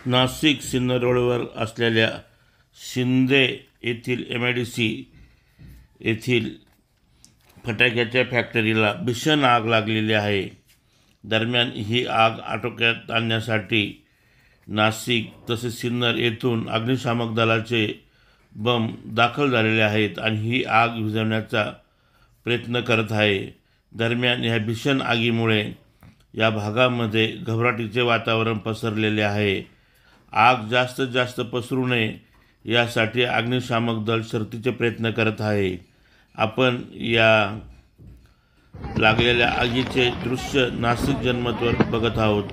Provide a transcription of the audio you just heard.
नाशिक सिन्नर रोडवर असलेल्या शिंदे येथील MIDC येथील फटाक्याच्या फॅक्टरीला भीषण आग लागलेली आहे। दरम्यान ही आग आटोक्यात आणण्यासाठी नाशिक तसेच सिन्नर येथून अग्निशामक दलाचे बंब दाखल झालेले आहेत आणि ही आग विझवण्याचा प्रयत्न करत आहे। दरम्यान या भीषण आगीमुळे या भागामध्ये घबराटीचे वातावरण पसरलेले आहे। आग जास्तीत जास्त पसरू नये यासाठी अग्निशामक दल शर्थीचे प्रयत्न करत आहे। आपण या लागलेल्या आगीचे दृश्य नाशिक जनमतवर बघत आहोत।